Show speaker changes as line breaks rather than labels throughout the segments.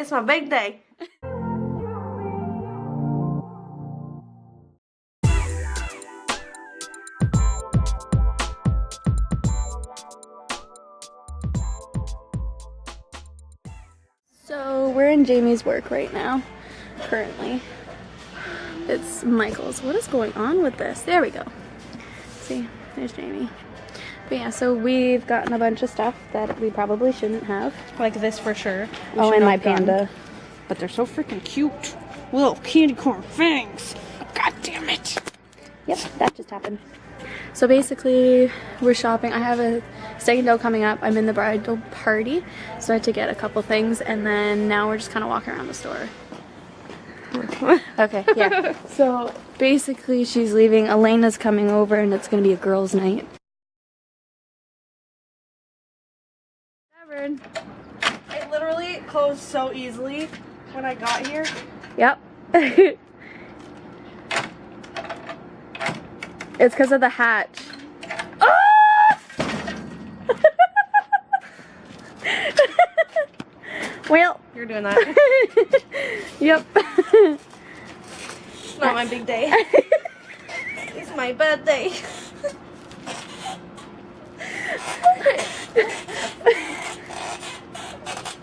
It's my big day.
So we're in Jamie's work right now, currently. It's Michael's. What is going on with this? There we go. See, there's Jamie. But yeah, so we've gotten a bunch of stuff that we probably shouldn't have.
Like this for sure.
Oh, and my panda.
But they're so freaking cute. Little candy corn fangs. God damn it.
Yep, that just happened. So basically, we're shopping. I have a steak and dough coming up. I'm in the bridal party, so I had to get a couple things, and then now we're just kind of walking around the store. Okay, yeah. So basically, she's leaving. Elena's coming over, and it's going to be a girls' night.
It literally closed so easily when I got here.
Yep. It's because of the hatch. Ah! Well,
You're doing that.
Yep.
It's not my big day. It's my bad day.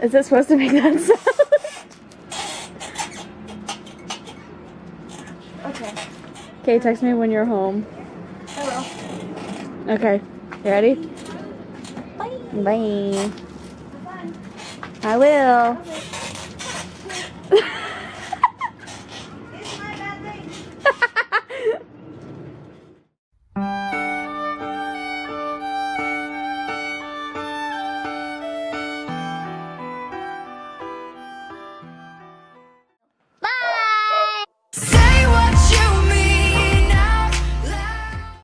Is it supposed to make that sound?
Okay.
Okay, text me when you're home.
I will.
Okay. You ready?
Bye.
Bye. I will.